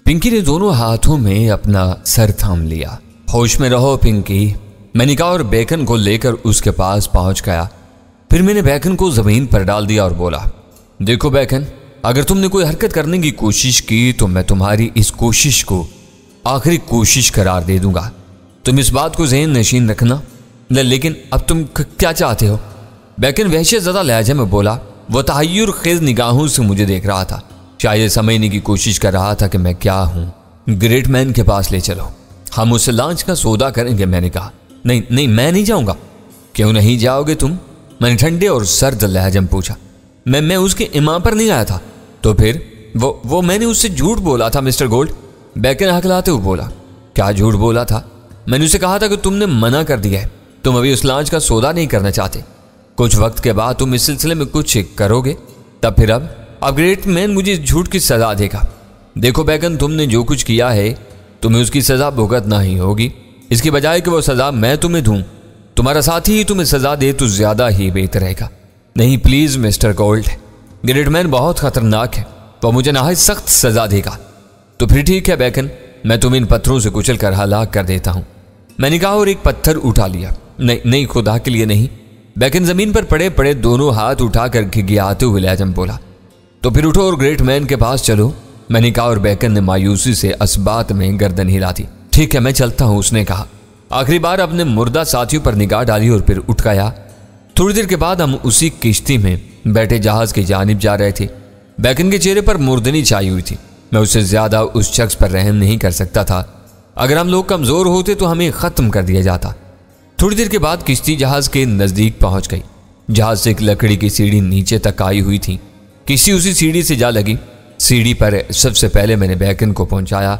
पिंकी ने दोनों हाथों में अपना सर थाम लिया। होश में रहो पिंकी, मैंने कहा और बेकन को लेकर उसके पास पहुंच गया। फिर मैंने बेकन को जमीन पर डाल दिया और बोला, देखो बेकन, अगर तुमने कोई हरकत करने की कोशिश की तो मैं तुम्हारी इस कोशिश को आखिरी कोशिश करार दे दूंगा। तुम इस बात को ज़हन नशीन रखना। लेकिन अब तुम क्या चाहते हो? बेकन वहशत ज़्यादा लहजे में बोला। वह तहय्युर खेज निगाहों से मुझे देख रहा था, शायद समझने की कोशिश कर रहा था कि मैं क्या हूं। ग्रेट मैन के पास ले चलो, हम उससे लांच का सौदा करेंगे। मैंने कहा, नहीं नहीं, मैं नहीं जाऊंगा। क्यों नहीं जाओगे तुम? मैंने ठंडे और सर्द लहजे में पूछा। मैं उसके इमाम पर नहीं आया था। तो फिर वो मैंने उससे झूठ बोला था मिस्टर गोल्ड। बेकन हकलाते हुए बोला। क्या झूठ बोला था? मैंने उसे कहा था कि तुमने मना कर दिया है, तुम अभी उस लांच का सौदा नहीं करना चाहते। कुछ वक्त के बाद तुम इस सिलसिले में कुछ करोगे, तब फिर अब ग्रेट मैन मुझे झूठ की सजा देगा। देखो बेकन, तुमने जो कुछ किया है तुम्हें उसकी सजा भुगतना ही होगी। इसकी बजाय कि वो सजा मैं तुम्हें दूं, तुम्हारा साथी ही तुम्हें सजा दे तो ज्यादा ही बेहतर रहेगा। नहीं please mister gold, great man बहुत खतरनाक है, वो मुझे नहायत सख्त सजा देगा। तो फिर ठीक है बेकन, मैं तुम्हें इन पत्थरों से कुचल कर हलाक कर देता हूं। मैंने कहा और एक पत्थर उठा लिया। नहीं नहीं, खुदा के लिए नहीं। बेकन जमीन पर पड़े पड़े दोनों हाथ उठा कर घिघियाते हुए लहजे में बोला। तो फिर उठो और ग्रेट मैन के पास चलो। मैंने कहा और बेकन ने मायूसी से असबात में गर्दन हिला दी। ठीक है, मैं चलता हूं, उसने कहा। आखिरी बार अपने मुर्दा साथियों पर निगाह डाली और फिर उठ गया। थोड़ी देर के बाद हम उसी किश्ती में बैठे जहाज की जानिब जा रहे थे। बेकन के चेहरे पर मुर्दनी छाई हुई थी। मैं उससे ज्यादा उस शख्स पर रहम नहीं कर सकता था। अगर हम लोग कमजोर होते तो हमें खत्म कर दिया जाता। थोड़ी देर के बाद किश्ती जहाज के नजदीक पहुंच गई। जहाज से एक लकड़ी की सीढ़ी नीचे तक आई हुई थी। किश्ती उसी सीढ़ी से जा लगी। सीढ़ी पर सबसे पहले मैंने बेकन को पहुंचाया।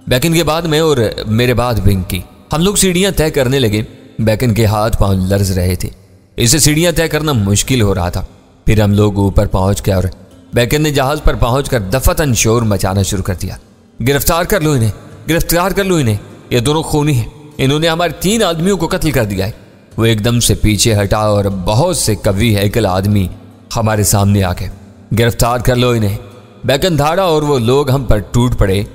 बेकन के बाद मैं और मेरे बाद पिंकी। हम लोग सीढ़ियां तय करने लगे। बेकन के हाथ पांव लर्ज रहे थे, इसे सीढ़ियां तय करना मुश्किल हो रहा था। फिर हम लोग ऊपर पहुंच गए और बेकन ने जहाज पर पहुंचकर दफतन शोर मचाना शुरू कर दिया। गिरफ्तार कर लो इन्हें, गिरफ्तार कर लो इन्हें, ये दोनों खूनी हैं, इन्होंने हमारे 3 आदमियों को कत्ल कर दिया है। वो एकदम से पीछे हटा और बहुत से कवि हैकल आदमी हमारे सामने आ गए। गिरफ्तार कर लो इन्हें। बेकन धाड़ा और वो लोग हम पर टूट पड़े।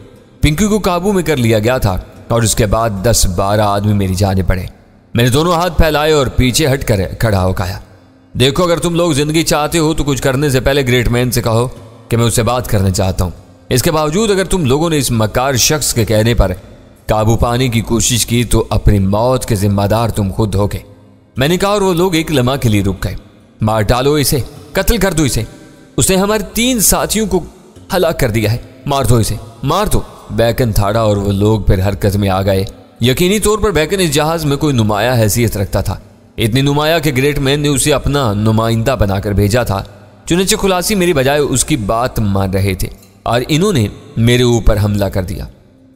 पिंकी को काबू में कर लिया गया था और उसके बाद 10-12 आदमी मेरी जाने पड़े। मैंने दोनों हाथ फैलाए और पीछे हट कर खड़ा हो गया। देखो, अगर तुम लोग जिंदगी चाहते हो तो कुछ करने से पहले ग्रेट मैन से कहो कि मैं उससे बात करना चाहता हूं। इसके बावजूद अगर तुम लोगों ने इस मकार शख्स के कहने पर काबू पाने की कोशिश की तो अपनी मौत के जिम्मेदार तुम खुद होगे। मैंने कहा और वो लोग एक लम्हा के लिए रुक गए। मार डालो इसे, कत्ल कर दो इसे, उसने हमारे 3 साथियों को हलाक कर दिया है, मार दो इसे, मार दो। बेकन थाड़ा और वो लोग फिर हरकत में आ गए। यकीनी तौर पर बेकन इस जहाज में कोई नुमाया हैसियत रखता था, इतनी नुमाया कि ग्रेट मैन ने उसे अपना नुमाइंदा बनाकर भेजा था। चुनांचे खुलासी मेरी बजाय उसकी बात मान रहे थे और इन्होंने मेरे ऊपर हमला कर दिया।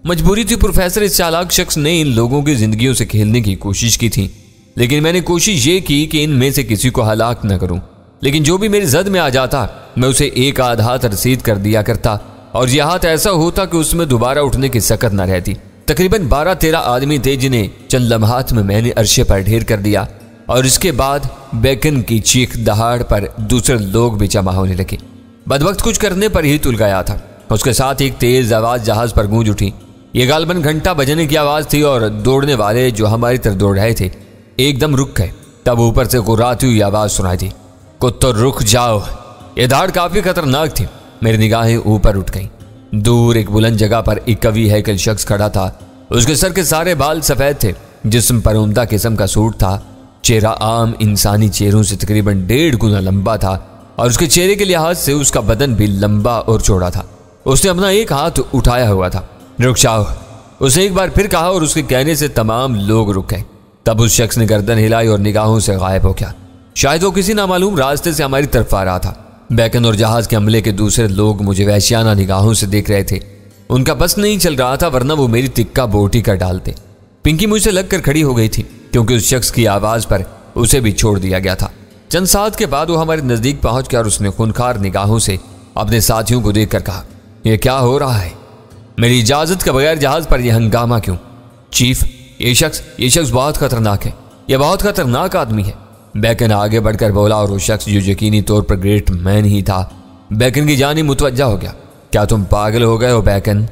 मजबूरी थी प्रोफेसर, इस चालाक शख्स ने इन लोगों की जिंदगियों से खेलने की कोशिश की थी, लेकिन मैंने कोशिश ये की कि इनमें से किसी को हलाक न करूं। लेकिन जो भी मेरी जद में आ जाता मैं उसे एक आध हाथ रसीद कर दिया करता और यह हाथ ऐसा होता कि उसमें दोबारा उठने की सकत न रहती। तकरीबन 12-13 आदमी थे जिन्हें चंद लम्हात में मैंने अरशे पर ढेर कर दिया और इसके बाद बेकन की चीख दहाड़ पर दूसरे लोग भी जमा होने लगे। बदवक्त कुछ करने पर ही तुल गया था। उसके साथ एक तेज आवाज जहाज पर गूंज उठी। ये गालबन घंटा बजने की आवाज थी और दौड़ने वाले जो हमारी तरफ दौड़ रहे थे एकदम रुक गए। तब ऊपर से गुर्राती हुई आवाज सुनाई दी, कुत्तो रुक जाओ। ये धाड़ काफी खतरनाक थी। मेरी निगाहें ऊपर उठ गईं। दूर एक बुलंद जगह पर एक कवि हैकल शख्स खड़ा था। उसके सर के सारे बाल सफेद थे, जिस्म पर उम्दा किस्म का सूट था। चेहरा आम इंसानी चेहरों से तकरीबन 1.5 गुना लंबा था और उसके चेहरे के लिहाज से उसका बदन भी लंबा और चौड़ा था। उसने अपना एक हाथ उठाया हुआ था। रुक जाओ, उसने एक बार फिर कहा और उसके कहने से तमाम लोग रुक गए। तब उस शख्स ने गर्दन हिलाई और निगाहों से गायब हो गया। शायद वो किसी नामालूम रास्ते से हमारी तरफ आ रहा था। बेकन और जहाज के हमले के दूसरे लोग मुझे वहशियाना निगाहों से देख रहे थे। उनका बस नहीं चल रहा था, वरना वो मेरी तिक्का बोटी कर डालते। पिंकी मुझसे लगकर खड़ी हो गई थी क्योंकि उस शख्स की आवाज पर उसे भी छोड़ दिया गया था। चंद साथ के बाद वो हमारे नजदीक पहुंच गया और उसने खूनखार निगाहों से अपने साथियों को देखकर कहा, यह क्या हो रहा है? मेरी इजाजत के बगैर जहाज पर यह हंगामा क्यों? चीफ, ये शख्स बहुत खतरनाक है, यह बहुत खतरनाक आदमी है। बेकन आगे बढ़कर बोला और वो शख्स जो यकीनी तौर पर ग्रेट मैन ही था बेकन की जानिब मुतवज्जा हो गया। क्या तुम पागल हो गए हो बेकन?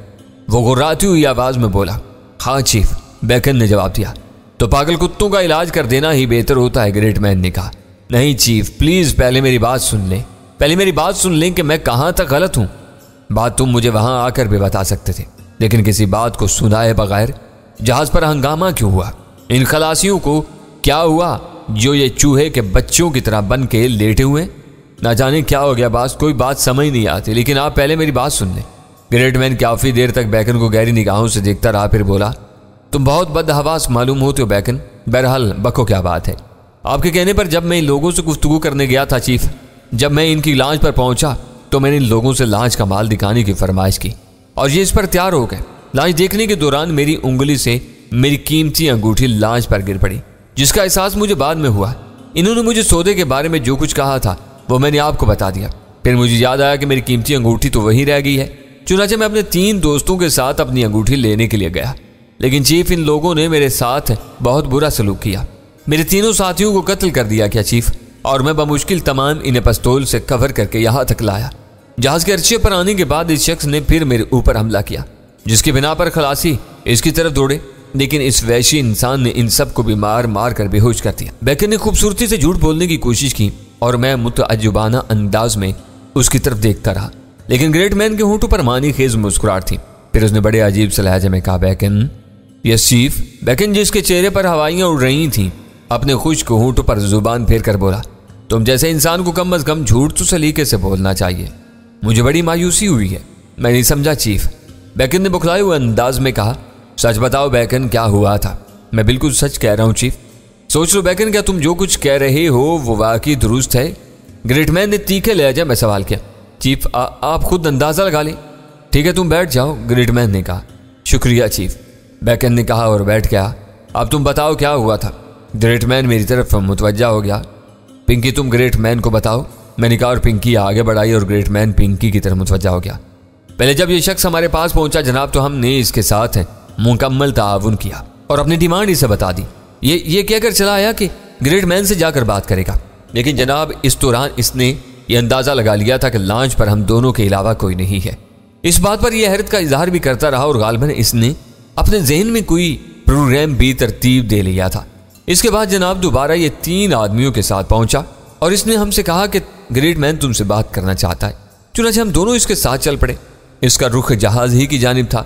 वो गुर्राती हुई आवाज में बोला। हाँ चीफ, बेकन ने जवाब दिया। तो पागल कुत्तों का इलाज कर देना ही बेहतर होता है, ग्रेट मैन ने कहा। नहीं चीफ, प्लीज पहले मेरी बात सुन लें, पहले मेरी बात सुन लें कि मैं कहां तक गलत हूं। बात तुम मुझे वहां आकर भी बता सकते थे, लेकिन किसी बात को सुनाए बगैर जहाज पर हंगामा क्यों हुआ? इन खलासियों को क्या हुआ जो ये चूहे के बच्चों की तरह बन के लेटे हुए? ना जाने क्या हो गया बॉस, कोई बात समझ नहीं आती, लेकिन आप पहले मेरी बात सुन लें। ग्रेट मैन काफी देर तक बेकन को गहरी निगाहों से देखता रहा, फिर बोला। तुम बहुत बदहवास मालूम होते हो बेकन। बहरहाल बको, क्या बात है? आपके कहने पर जब मैं इन लोगों से गुफ्तगू करने गया था चीफ, जब मैं इनकी लॉन्च पर पहुंचा तो मैंने इन लोगों से लॉन्च का माल दिखाने की फरमाइश की और ये इस पर तैयार हो गए। लॉन्च देखने के दौरान मेरी उंगली से मेरी कीमती अंगूठी लॉन्च पर गिर पड़ी, जिसका एहसास मुझे बाद में हुआ। इन्होंने मुझे सौदे के बारे में जो कुछ कहा था वो मैंने आपको बता दिया। फिर मुझे याद आया कि मेरी कीमती अंगूठी तो वहीं रह गई है। चुनाचे मैं अपने 3 दोस्तों के साथ अपनी अंगूठी लेने के लिए गया, लेकिन चीफ इन लोगों ने मेरे साथ बहुत बुरा सलूक किया। मेरे तीनों साथियों को कत्ल कर दिया क्या चीफ? और मैं बमुश्किल तमाम इन्हें पिस्तौल से कवर करके यहाँ तक लाया। जहाज के अर्चे पर आने के बाद इस शख्स ने फिर मेरे ऊपर हमला किया, जिसकी बिना पर खलासी इसकी तरफ दौड़े, लेकिन इस वैशी इंसान ने इन सबको भी मार मार कर बेहोश कर दिया। बेकन ने खूबसूरती से झूठ बोलने की कोशिश की और मैं मुतअज्जुबाना अंदाज में उसकी तरफ देखता रहा, लेकिन ग्रेट मैन के होंठों पर मानी खेज मुस्कुराहट थी। फिर उसने बड़े अजीब से लहजे में कहा, बेकन। Yes chief. बेकन, जिसके चेहरे पर हवाइयां उड़ रही थीं, अपने खुश्क होंठों पर जुबान फेर कर बोला, तुम जैसे इंसान को कम अज कम झूठ तो सलीके से बोलना चाहिए। मुझे बड़ी मायूसी हुई है। मैं नहीं समझा चीफ। बेकन ने बुखलाए हुए अंदाज में कहा, सच बताओ बेकन, क्या हुआ था? मैं बिल्कुल सच कह रहा हूं चीफ। सोच लो बेकन, क्या तुम जो कुछ कह रहे हो वो वाकई दुरुस्त है? ग्रेट मैन ने तीखे लहजे में सवाल किया। चीफ, आप खुद अंदाजा लगा लें। ठीक है, तुम बैठ जाओ, ग्रेट मैन ने कहा। शुक्रिया चीफ, बेकन ने कहा और बैठ गया। अब तुम बताओ क्या हुआ था? ग्रेट मैन मेरी तरफ मुतवज्जा हो गया। पिंकी, तुम ग्रेट मैन को बताओ, मैंने कहा, और पिंकी आगे बढ़ाई और ग्रेट मैन पिंकी की तरफ मुतवज्जा हो गया। पहले जब यह शख्स हमारे पास पहुंचा जनाब, तो हमने इसके साथ मुकम्मल ताउन किया और अपनी डिमांड इसे बता दी। ये कहकर चला आया कि ग्रेट मैन से जाकर बात करेगा, लेकिन जनाब इस दौरान इसने ये अंदाजा लगा लिया था कि लॉन्च पर हम दोनों के अलावा कोई नहीं है। इस बात पर यह हैरत का इजहार भी करता रहा और गालिबन इसने अपने जहन में कोई प्रोग्राम भी तरतीब दे लिया था। इसके बाद जनाब दोबारा ये 3 आदमियों के साथ पहुंचा और इसने हमसे कहा कि ग्रेट मैन तुमसे बात करना चाहता है। चुनांचे हम दोनों इसके साथ चल पड़े। इसका रुख जहाज ही की जानिब था,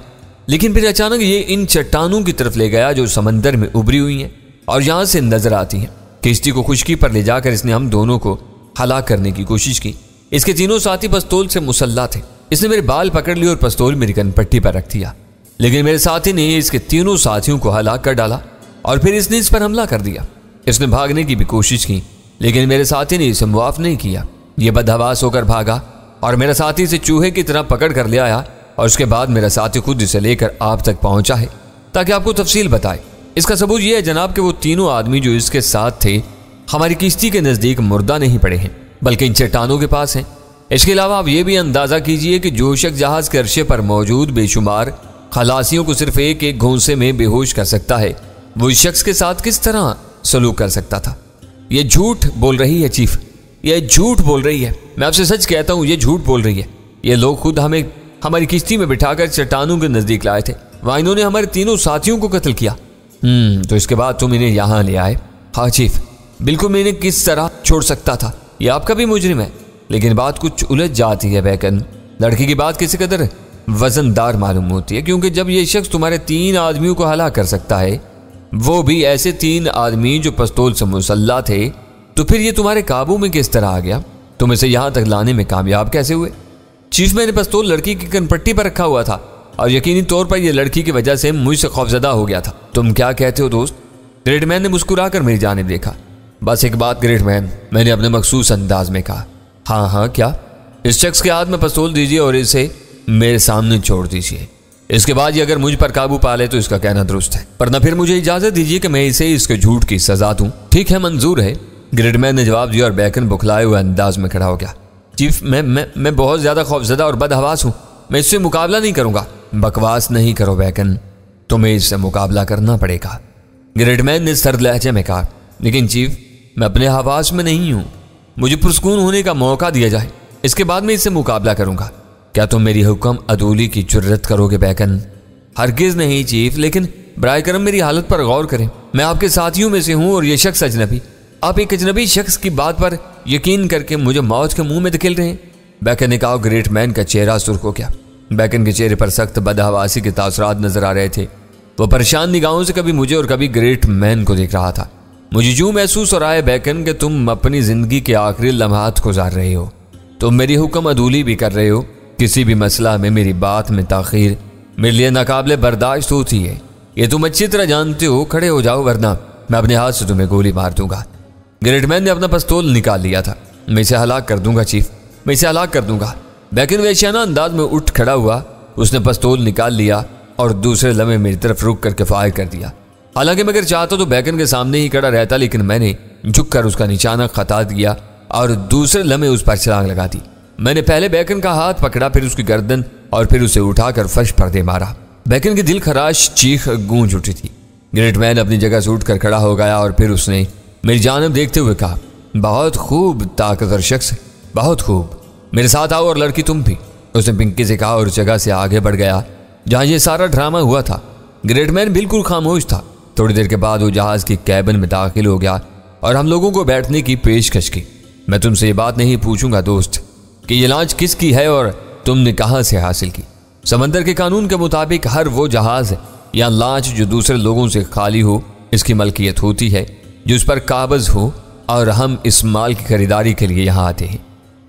लेकिन फिर अचानक ये इन चट्टानों की तरफ ले गया जो समंदर में उभरी हुई हैं और यहां से नजर आती हैं। किश्ती को खुशकी पर ले जाकर इसने हम दोनों को हलाक करने की कोशिश की। इसके तीनों साथी पिस्तौल से मुसल्ला थे। इसने मेरे बाल पकड़ लिए और पिस्तौल मेरी कनपट्टी पर रख दिया, लेकिन मेरे साथी ने इसके तीनों साथियों को हलाक कर डाला और फिर इसने इस पर हमला कर दिया। इसने भागने की भी कोशिश की, लेकिन मेरे साथी ने इसे मुआफ नहीं किया। यह बदहवास होकर भागा और मेरा साथी इसे चूहे की तरह पकड़ कर ले आया और उसके बाद मेरा साथी खुद इसे लेकर आप तक पहुंचा है ताकि आपको तफसील बताए। इसका सबूत यह है जनाब कि वो तीनों आदमी जो इसके साथ थे हमारी किश्ती के नजदीक मुर्दा नहीं पड़े हैं, बल्कि इन चट्टानों के पास हैं। इसके अलावा आप ये भी अंदाजा कीजिए कि जो शख्स जहाज के अर्शे पर मौजूद बेशुमार खलासियों को सिर्फ एक एक घोंसे में बेहोश कर सकता है, वो इस शख्स के साथ किस तरह सलूक कर सकता था। ये झूठ बोल रही है चीफ, ये झूठ बोल रही है। मैं आपसे सच कहता हूँ, ये झूठ बोल रही है। ये लोग खुद हमें हमारी किश्ती में बिठाकर चट्टानों के नजदीक लाए थे। वहां इन्होंने हमारे तीनों साथियों को कत्ल किया। तो इसके बाद तुम इन्हें यहाँ ले आए? हाँ चीफ, बिल्कुल। मैं इन्हें किस तरह छोड़ सकता था? ये आपका भी मुजरिम है। लेकिन बात कुछ उलझ जाती है बेकन। लड़की की बात किसी कदर वजनदार मालूम होती है, क्योंकि जब ये शख्स तुम्हारे 3 आदमियों को हलाक कर सकता है, वो भी ऐसे 3 आदमी जो पिस्तौल से मुसल्ला थे, तो फिर ये तुम्हारे काबू में किस तरह आ गया? तुम इसे यहां तक लाने में कामयाब कैसे हुए? चीफ, मैंने पिस्तौल लड़की की कनपट्टी पर रखा हुआ था और यकीनी तौर पर यह लड़की की वजह से मुझसे खौफजदा हो गया था। तुम क्या कहते हो दोस्त? ग्रेट मैन ने मुस्कुराकर मेरी जानिब देखा। बस एक बात ग्रेट मैन, मैंने अपने मखसूस अंदाज में कहा। हाँ हाँ, क्या? इस शख्स के हाथ में पिस्तौल दीजिए और इसे मेरे सामने छोड़ दीजिए। इसके बाद ये अगर मुझ पर काबू पा ले तो इसका कहना दुरुस्त है, वरना फिर मुझे इजाजत दीजिए कि मैं इसे इसके झूठ की सजा दूं। ठीक है, मंजूर है, ग्रेट मैन ने जवाब दिया और बेकन बुखलाए हुए अंदाज में खड़ा हो गया। चीफ, मैं बहुत ज्यादा खौफजदा और बदहवास हूं। मैं इससे मुकाबला नहीं करूंगा। बकवास नहीं करो बेकन, तुम्हें इससे मुकाबला करना पड़ेगा, ग्रेट मैन ने सर्द लहजे में कहा। लेकिन चीफ, मैं अपने हवास में नहीं हूं। मुझे पुरस्कून होने का मौका दिया जाए, इसके बाद मैं इससे मुकाबला करूंगा। क्या तुम मेरी हुक्म अदूली की जुर्रत करोगे बेकन? हरगिज़ नहीं चीफ, लेकिन बराए करम मेरी हालत पर गौर करें। मैं आपके साथियों में से हूँ और ये शख्स अजनबी। आप एक अजनबी शख्स की बात पर यकीन करके मुझे मौत के मुंह में धकेल रहे हैं। बैकन ने कहा। ग्रेट मैन का चेहरा सुर्ख हो गया। बैकन के चेहरे पर सख्त बदहवासी के तासुरात नजर आ रहे थे। वो परेशान निगाहों से कभी मुझे और कभी ग्रेट मैन को देख रहा था। मुझे यूं महसूस हो रहा है बैकन कि तुम अपनी जिंदगी के आखिरी लम्हात गुजार रहे हो। तुम मेरी हुक्म अदूली भी कर रहे हो। किसी भी मसला में मेरी बात में ताखीर मेरे लिए नाकाबिले बर्दाश्त होती है, ये तुम अच्छी तरह जानते हो। खड़े हो जाओ वरना मैं अपने हाथ से तुम्हें गोली मार दूंगा। ग्रेट मैन ने अपना पिस्तौल निकाल लिया था। मैं इसे हलाक कर दूंगा चीफ, मैं इसे हलाक कर दूंगा। बैकन वहशियाना अंदाज में उठ खड़ा हुआ। उसने पिस्तौल निकाल लिया और दूसरे लम्हे मेरी तरफ रुक करके फायर कर दिया। हालांकि मैं अगर चाहता तो बैकन के सामने ही खड़ा रहता, लेकिन मैंने झुककर उसका निशाना खता दिया और दूसरे लम्हे उस पर छलांग लगा दी। मैंने पहले बैकन का हाथ पकड़ा, फिर उसकी गर्दन और फिर उसे उठाकर फर्श पर दे मारा। बैकन की दिल खराश चीख गूंज उठी थी। ग्रेट मैन अपनी जगह से उठकर खड़ा हो गया और फिर उसने मेरी जानब देखते हुए कहा, बहुत खूब ताकतवर शख्स, बहुत खूब। मेरे साथ आओ और लड़की तुम भी, उसने पिंकी से कहा और उस जगह से आगे बढ़ गया जहां ये सारा ड्रामा हुआ था। ग्रेट मैन बिल्कुल खामोश था। थोड़ी देर के बाद वो जहाज की कैबिन में दाखिल हो गया और हम लोगों को बैठने की पेशकश की। मैं तुमसे ये बात नहीं पूछूंगा दोस्त कि ये लांच किसकी है और तुमने कहां से हासिल की। समंदर के कानून के मुताबिक हर वो जहाज या लांच जो दूसरे लोगों से खाली हो, इसकी मलकियत होती है, जो उस पर काबज हो, और हम इस माल की खरीदारी के लिए यहाँ आते हैं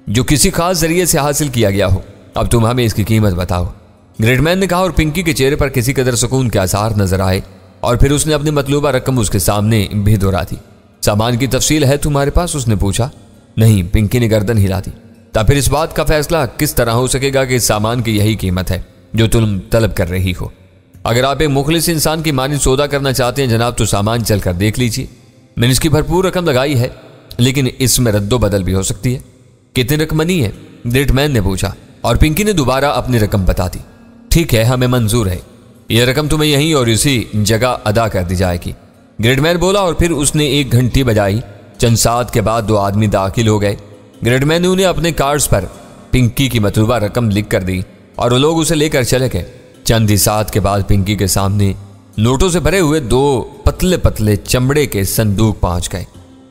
जो किसी खास जरिए से हासिल किया गया हो। अब तुम हमें इसकी कीमत बताओ, ग्रेट मैन ने कहा और पिंकी के चेहरे पर किसी कदर सुकून के आसार नजर आए और फिर उसने अपनी मतलूबा रकम उसके सामने भी दोहरा दी। सामान की तफसील है तुम्हारे पास, उसने पूछा। नहीं, पिंकी ने गर्दन हिला दी। तब फिर इस बात का फैसला किस तरह हो सकेगा कि इस सामान की यही कीमत है जो तुम तलब कर रही हो। अगर आप एक मुखलिस इंसान की मानी सौदा करना चाहते हैं जनाब, तो सामान चल कर देख लीजिए। मैंने इसकी भरपूर रकम लगाई है, लेकिन इसमें रद्दो बदल भी हो सकती है। कितनी रकमनी है, ग्रेट मैन ने पूछा और पिंकी ने दोबारा अपनी रकम बता दी। ठीक है, हमें मंजूर है, यह रकम तुम्हें यहीं और इसी जगह अदा कर दी जाएगी, ग्रेट मैन बोला और फिर उसने एक घंटी बजाई। चंद साथ के बाद दो आदमी दाखिल हो गए। ग्रेट मैन ने उन्हें अपने कार्ड्स पर पिंकी की मतलूबा रकम लिख कर दी और वो लोग उसे लेकर चले गए। चंद ही साथ के बाद पिंकी के सामने नोटों से भरे हुए दो पतले पतले चमड़े के संदूक पहुंच गए।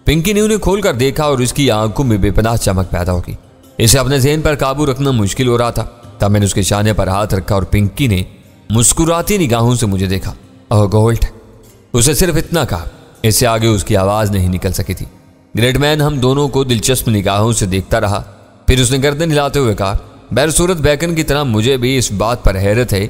पिंकी ने उन्हें खोलकर देखा और उसकी आंखों में बेपनाह चमक पैदा होगी। इसे अपने ज़हन पर काबू रखना मुश्किल हो रहा था। तब मैंने उसके शाने पर हाथ रखा और पिंकी ने मुस्कुराती निगाहों से मुझे देखा। ओह गोल्ड, उसे सिर्फ इतना कहा, इससे आगे उसकी आवाज नहीं निकल सकी थी। ग्रेट मैन हम दोनों को दिलचस्प निगाहों से देखता रहा। फिर उसने गर्दन हिलाते हुए कहा, बहरसूरत बैकन की तरह मुझे भी इस बात पर हैरत है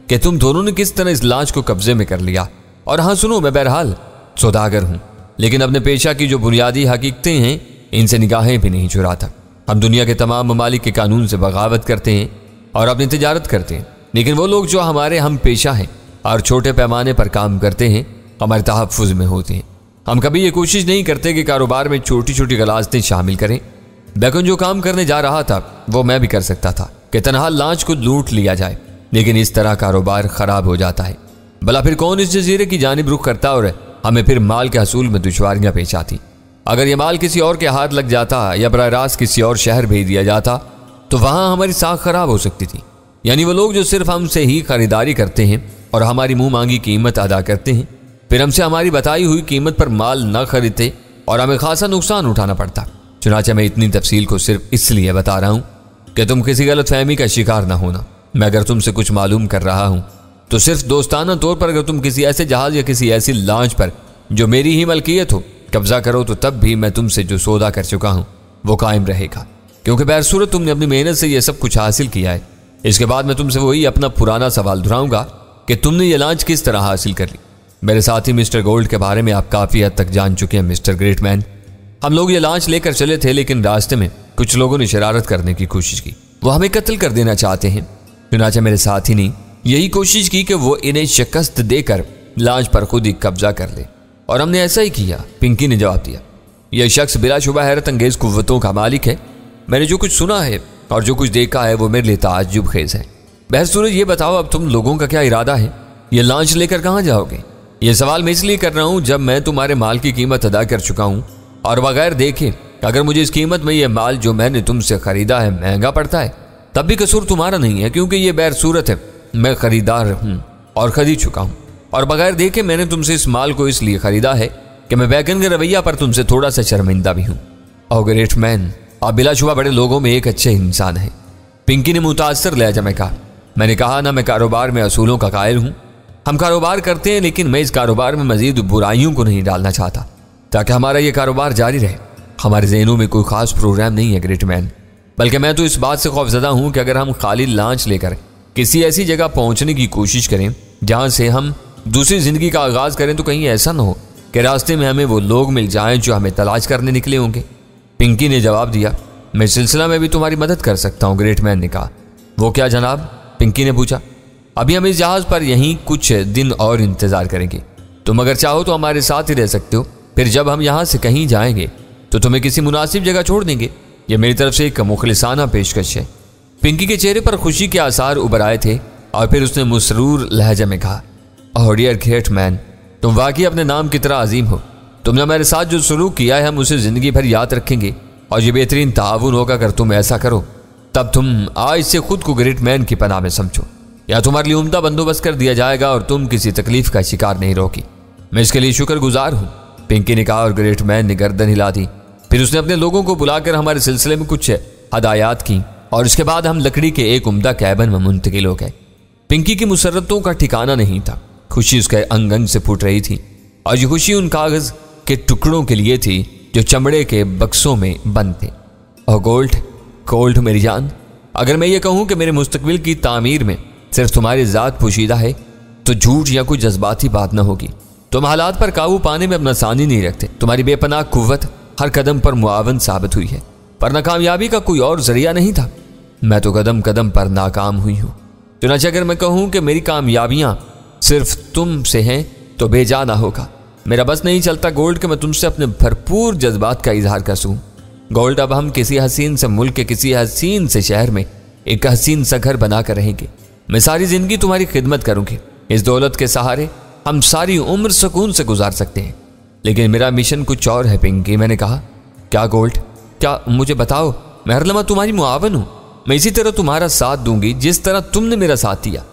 कि तुम दोनों ने किस तरह इस लांच को कब्जे में कर लिया। और हाँ सुनो, मैं बहरहाल सौदागर हूं, लेकिन अपने पेशा की जो बुनियादी हकीकतें हैं इनसे निगाहें भी नहीं चुराता। हम दुनिया के तमाम ममालिक के कानून से बगावत करते हैं और अपनी तिजारत करते हैं, लेकिन वो लोग जो हमारे हम पेशा हैं और छोटे पैमाने पर काम करते हैं हमारे तहफ़्फ़ुज़ में होते हैं। हम कभी ये कोशिश नहीं करते कि कारोबार में छोटी छोटी गलाजतें शामिल करें। बैकन जो काम करने जा रहा था वो मैं भी कर सकता था कि तनहा लांच को लूट लिया जाए, लेकिन इस तरह कारोबार खराब हो जाता है। भला फिर कौन इस जजीरे की जानिब रुख करता और हमें फिर माल के हसूल में दुश्वारियां पेश आती। अगर यह माल किसी और के हाथ लग जाता या बराह रास्त किसी और शहर भेज दिया जाता तो वहां हमारी साख खराब हो सकती थी। यानी वो लोग जो सिर्फ हमसे ही खरीदारी करते हैं और हमारी मुंह मांगी कीमत अदा करते हैं, फिर हमसे हमारी बताई हुई कीमत पर माल न खरीदते और हमें खासा नुकसान उठाना पड़ता। चुनांचे मैं इतनी तफसील को सिर्फ इसलिए बता रहा हूँ कि तुम किसी गलत फहमी का शिकार ना होना। मैं अगर तुमसे कुछ मालूम कर रहा हूँ तो सिर्फ दोस्ताना तौर पर। अगर तुम किसी ऐसे जहाज या किसी ऐसी लांच पर जो मेरी ही मलकियत हो कब्जा करो तो तब भी मैं तुमसे जो सौदा कर चुका हूँ वो कायम रहेगा, क्योंकि बहरसूरत तुमने अपनी मेहनत से यह सब कुछ हासिल किया है। इसके बाद मैं तुमसे वही अपना पुराना सवाल दोहराऊंगा कि तुमने ये लांच किस तरह हासिल कर ली। मेरे साथी मिस्टर गोल्ड के बारे में आप काफ़ी हद तक जान चुके हैं मिस्टर ग्रेट मैन। हम लोग ये लांच लेकर चले थे, लेकिन रास्ते में कुछ लोगों ने शरारत करने की कोशिश की। वो हमें कत्ल कर देना चाहते हैं। चुनांचे मेरे साथी ने यही कोशिश की कि वो इन्हें शिकस्त देकर लांच पर खुद ही कब्जा कर ले, और हमने ऐसा ही किया, पिंकी ने जवाब दिया। यह शख्स बिलाशुबा हैरत अंगेज कुव्वतों का मालिक है। मैंने जो कुछ सुना है और जो कुछ देखा है वो मेरे लिए ताज्जुब खेज है। बहरसूरत ये बताओ अब तुम लोगों का क्या इरादा है? ये लांच लेकर कहाँ जाओगे? ये सवाल मैं इसलिए कर रहा हूँ जब मैं तुम्हारे माल की कीमत अदा कर चुका हूँ और बगैर देखे अगर मुझे इस कीमत में यह माल जो मैंने तुमसे खरीदा है महंगा पड़ता है तब भी कसूर तुम्हारा नहीं है, क्योंकि ये बहरसूरत है मैं खरीदार हूँ और खरीद चुका हूं, और बगैर देखे मैंने तुमसे इस माल को इसलिए खरीदा है कि मैं बैकन के रवैया पर तुमसे थोड़ा सा शर्मिंदा भी हूं। ओ ग्रेट मैन, आप बिलाशुबा बड़े लोगों में एक अच्छे इंसान हैं। पिंकी ने मुतासर लहजा में कहा। मैंने कहा ना, मैं कारोबार में असूलों का कायल हूं। हम कारोबार करते हैं, लेकिन मैं इस कारोबार में मजीद बुराइयों को नहीं डालना चाहता ताकि हमारा यह कारोबार जारी रहे। हमारे ज़हनों में कोई खास प्रोग्राम नहीं है ग्रेट मैन, बल्कि मैं तो इस बात से खौफजदा हूं कि अगर हम खाली लांच लेकर किसी ऐसी जगह पहुंचने की कोशिश करें जहां से हम दूसरी जिंदगी का आगाज करें, तो कहीं ऐसा ना हो कि रास्ते में हमें वो लोग मिल जाएं जो हमें तलाश करने निकले होंगे। पिंकी ने जवाब दिया। मैं इस सिलसिला में भी तुम्हारी मदद कर सकता हूँ, ग्रेट मैन ने कहा। वो क्या जनाब? पिंकी ने पूछा। अभी हम इस जहाज पर यहीं कुछ दिन और इंतजार करेंगे। तुम अगर चाहो तो हमारे साथ ही रह सकते हो। फिर जब हम यहाँ से कहीं जाएंगे तो तुम्हें किसी मुनासिब जगह छोड़ देंगे। यह मेरी तरफ से एक मुखलिसाना पेशकश है। पिंकी के चेहरे पर खुशी के आसार उभर आए थे और फिर उसने मुसरूर लहजे में कहा, ओह डियर ग्रेट मैन, तुम वाकई अपने नाम की तरह अजीम हो। तुमने मेरे साथ जो सलूक किया है हम उसे जिंदगी भर याद रखेंगे, और ये बेहतरीन ताउन होगा अगर तुम ऐसा करो। तब तुम आज से खुद को ग्रेट मैन की पनाह में समझो, या तुम्हारे लिए उम्दा बंदोबस्त कर दिया जाएगा और तुम किसी तकलीफ का शिकार नहीं रहोगी। मैं इसके लिए शुक्रगुजार हूँ, पिंकी ने कहा, और ग्रेट मैन ने गर्दन हिला दी। फिर उसने अपने लोगों को बुलाकर हमारे सिलसिले में कुछ हदायत की, और उसके बाद हम लकड़ी के एक उम्दा कैबिन में मुंतकिल हो गए। पिंकी की मुसर्रतों का ठिकाना नहीं था। खुशी उसके अंग अंग से फूट रही थी, और ये खुशी उन कागज के टुकड़ों के लिए थी जो चमड़े के बक्सों में बंद थे। और गोल्ड मेरी जान, अगर मैं ये कहूँ कि मेरे मुस्तकबिल की तामीर में सिर्फ तुम्हारी ज़ात पोशीदा है तो झूठ या कोई जज्बाती बात ना होगी। तुम हालात पर काबू पाने में अपना सानी नहीं रखते। तुम्हारी बेपनाह कुव्वत हर कदम पर मुआवन साबित हुई है, पर नाकामयाबी का कोई और जरिया नहीं था। मैं तो कदम कदम पर नाकाम हुई हूँ। चुनांचे अगर मैं कहूँ कि मेरी कामयाबियाँ सिर्फ तुम से हैं तो बेजा ना होगा। मेरा बस नहीं चलता गोल्ड कि मैं तुमसे अपने भरपूर जज्बात का इजहार कर सकूं। गोल्ड, अब हम किसी हसीन से मुल्क के किसी हसीन से शहर में एक हसीन सा घर बनाकर रहेंगे। मैं सारी जिंदगी तुम्हारी खिदमत करूंगी। इस दौलत के सहारे हम सारी उम्र सुकून से गुजार सकते हैं, लेकिन मेरा मिशन कुछ और है पिंकी। मैंने कहा, क्या गोल्ड? क्या? मुझे बताओ। मैं हर लम्हा तुम्हारी मुआवन हूँ। मैं इसी तरह तुम्हारा साथ दूंगी जिस तरह तुमने मेरा साथ दिया।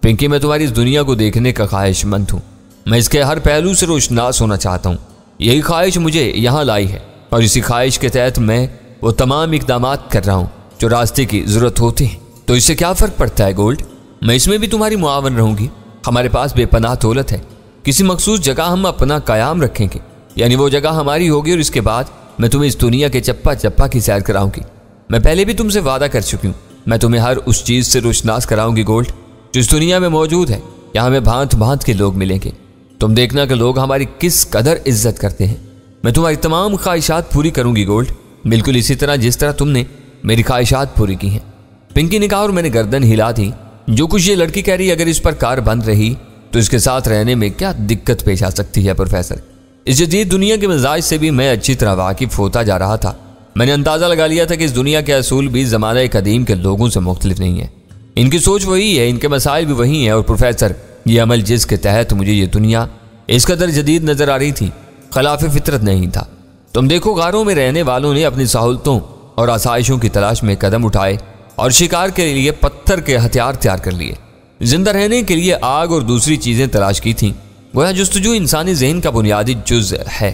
पिंकी, मैं तुम्हारी इस दुनिया को देखने का ख्वाहिशमंद हूँ। मैं इसके हर पहलू से रोशनास होना चाहता हूँ। यही ख्वाहिश मुझे यहाँ लाई है, और इसी ख्वाहिश के तहत मैं वो तमाम इक़दामात कर रहा हूँ जो रास्ते की ज़रूरत होते हैं। तो इससे क्या फ़र्क पड़ता है गोल्ड? मैं इसमें भी तुम्हारी मुआवन रहूँगी। हमारे पास बेपनाह दौलत है। किसी मखसूस जगह हम अपना क़याम रखेंगे, यानी वो जगह हमारी होगी, और इसके बाद मैं तुम्हें इस दुनिया के चप्पा चप्पा की सैर कराऊंगी। मैं पहले भी तुमसे वादा कर चुकी हूँ, मैं तुम्हें हर उस चीज़ से रोशनास कराऊंगी गोल्ड जो इस दुनिया में मौजूद है। यहाँ हमें भांत भांत के लोग मिलेंगे। तुम देखना कि लोग हमारी किस कदर इज्जत करते हैं। मैं तुम्हारी तमाम ख्वाहिशात पूरी करूंगी गोल्ड, बिल्कुल इसी तरह जिस तरह तुमने मेरी ख्वाहिशात पूरी की हैं। पिंकी ने कहा, और मैंने गर्दन हिला दी। जो कुछ ये लड़की कह रही, अगर इस पर कार बंद रही तो इसके साथ रहने में क्या दिक्कत पेश आ सकती है प्रोफेसर? इस जदीद दुनिया के मिजाज से भी मैं अच्छी तरह वाकिफ होता जा रहा था। मैंने अंदाज़ा लगा लिया था कि इस दुनिया के असूल भी ज़माने कदीम के लोगों से मुख्तलिफ नहीं है। इनकी सोच वही है, इनके मसाइल भी वही हैं। और प्रोफेसर, ये अमल जिसके तहत मुझे ये दुनिया इस कदर जदीद नज़र आ रही थी, खिलाफ फितरत नहीं था। तुम देखो, गारों में रहने वालों ने अपनी सहूलतों और आसाइशों की तलाश में कदम उठाए और शिकार के लिए पत्थर के हथियार तैयार कर लिए। जिंदा रहने के लिए आग और दूसरी चीज़ें तलाश की थीं। गोया जुस्तजू इंसानी जहन का बुनियादी जुज़ है।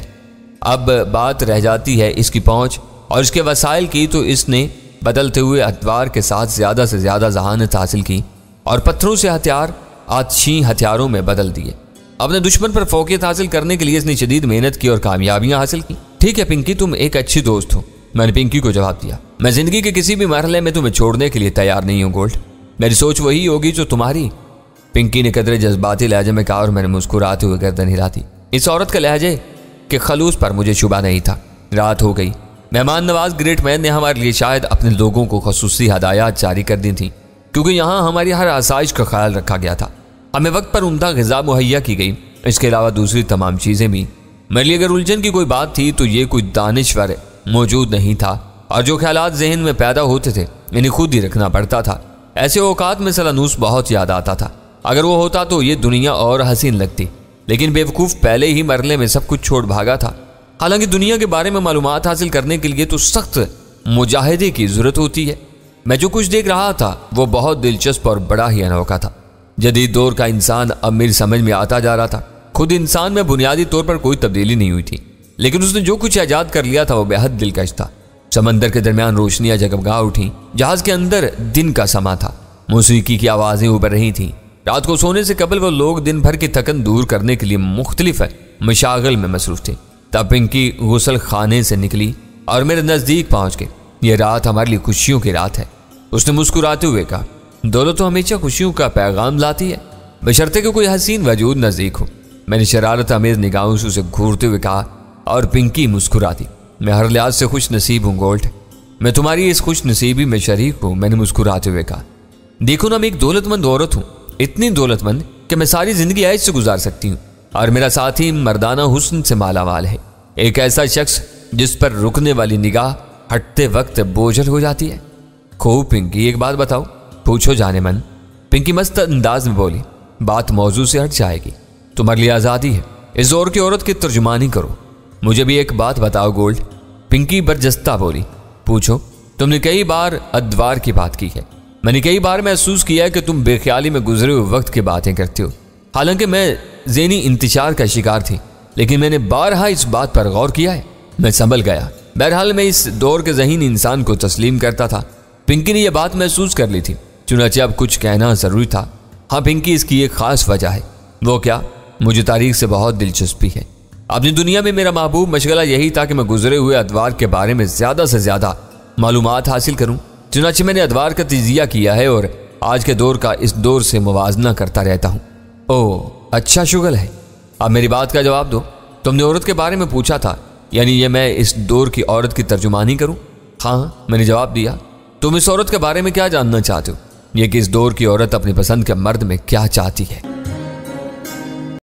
अब बात रह जाती है इसकी पहुँच और इसके वसाइल की। तो इसने बदलते हुए अतवार के साथ ज़्यादा से ज़्यादा जहानत हासिल की और पत्थरों से हथियार आतशी हथियारों में बदल दिए। अपने दुश्मन पर फोकियत हासिल करने के लिए इसने शदीद मेहनत की और कामयाबियां हासिल की। ठीक है पिंकी, तुम एक अच्छी दोस्त हो, मैंने पिंकी को जवाब दिया। मैं जिंदगी के किसी भी मरहले में तुम्हें छोड़ने के लिए तैयार नहीं हूँ गोल्ड। मेरी सोच वही होगी जो तुम्हारी। पिंकी ने कदरे जज्बाती लहजे में कहा और मैंने मुस्कुराते हुए गर्दन हिला दी। इस औरत के लहजे के खलूस पर मुझे शुबा नहीं था। रात हो गई। मेहमान नवाज ग्रेट मैन ने हमारे लिए शायद अपने लोगों को खसूसी हदायत जारी कर दी थी, क्योंकि यहाँ हमारी हर आसाइश का ख्याल रखा गया था। हमें वक्त पर उम्दा ग़िज़ा मुहैया की गई। इसके अलावा दूसरी तमाम चीज़ें भी। मेरे लिए अगर उलझन की कोई बात थी तो ये कोई दानिश्वर मौजूद नहीं था, और जो ख्यालात जहन में पैदा होते थे इन्हें खुद ही रखना पड़ता था। ऐसे औकात में सलानूस बहुत याद आता था। अगर वो होता तो ये दुनिया और हसीन लगती, लेकिन बेवकूफ़ पहले ही मरले में सब कुछ छोड़ भागा था। हालांकि दुनिया के बारे में मालूमात हासिल करने के लिए तो सख्त मुजाहिदे की ज़रूरत होती है। मैं जो कुछ देख रहा था वो बहुत दिलचस्प और बड़ा ही अनोखा था। जदीद दौर का इंसान अब मेरी समझ में आता जा रहा था। खुद इंसान में बुनियादी तौर पर कोई तब्दीली नहीं हुई थी, लेकिन उसने जो कुछ ईजाद कर लिया था वो बेहद दिलकश था। समंदर के दरमियान रोशनियां जगमगा उठी, जहाज के अंदर दिन का समा था, मौसीकी की आवाजें उभर रही थीं। रात को सोने से कबल वो लोग दिन भर की थकन दूर करने के लिए मुख्तलिफ मशागल में मसरूफ थे। तब पिंकी गुसल खाने से निकली और मेरे नज़दीक पहुंच गई। यह रात हमारे लिए खुशियों की रात है, उसने मुस्कुराते हुए कहा। दौलत तो हमेशा खुशियों का पैगाम लाती है, बशर्ते कि कोई हसीन वजूद नज़दीक हो। मैंने शरारत अमेज निगाहों से उसे घूरते हुए कहा और पिंकी मुस्कुरा दी। मैं हर लिहाज से खुश नसीब हूँ गोल्ड, मैं तुम्हारी इस खुश नसीबी में शरीक हूँ, मैंने मुस्कुराते हुए कहा। देखो ना, मैं एक दौलतमंद औरत हूँ, इतनी दौलतमंद कि मैं सारी जिंदगी ऐश से गुजार सकती हूँ, और मेरा साथी मर्दाना हुस्न से मालामाल है। एक ऐसा शख्स जिस पर रुकने वाली निगाह हटते वक्त बोझल हो जाती है। खूब पिंकी, एक बात बताओ, पूछो जाने मन। पिंकी मस्त अंदाज में बोली, बात मौजू से हट जाएगी, तुम्हारे लिए आज़ादी है, इस दौर की औरत की तर्जुमानी करो। मुझे भी एक बात बताओ गोल्ड, पिंकी बरजस्ता बोली। पूछो। तुमने कई बार अदवार की बात की है, मैंने कई बार महसूस किया है कि तुम बेख्याली में गुजरे हुए वक्त की बातें करते हो। हालांकि मैं ज़हनी इंतशार का शिकार थी, लेकिन मैंने बारहा इस बात पर गौर किया है, मैं संभल गया। बहरहाल मैं इस दौर के ज़हीन इंसान को तस्लीम करता था। पिंकी ने यह बात महसूस कर ली थी, चुनांचे अब कुछ कहना ज़रूरी था। हाँ पिंकी, इसकी एक ख़ास वजह है। वो क्या? मुझे तारीख से बहुत दिलचस्पी है। अपनी दुनिया में मेरा महबूब मशगला यही था कि मैं गुजरे हुए अदवार के बारे में ज़्यादा से ज़्यादा मालूमात हासिल करूँ। चुनांचे मैंने अदवार का तजिया किया है और आज के दौर का इस दौर से मुवाजना करता रहता हूँ। ओह अच्छा शुगल है। अब मेरी बात का जवाब दो। तुमने औरत के बारे में पूछा था, यानी ये मैं इस दौर की औरत की तर्जुमानी करूं? हाँ, मैंने जवाब दिया। तुम इस औरत के बारे में क्या जानना चाहते हो? ये कि इस दौर की औरत अपनी पसंद के मर्द में क्या चाहती है।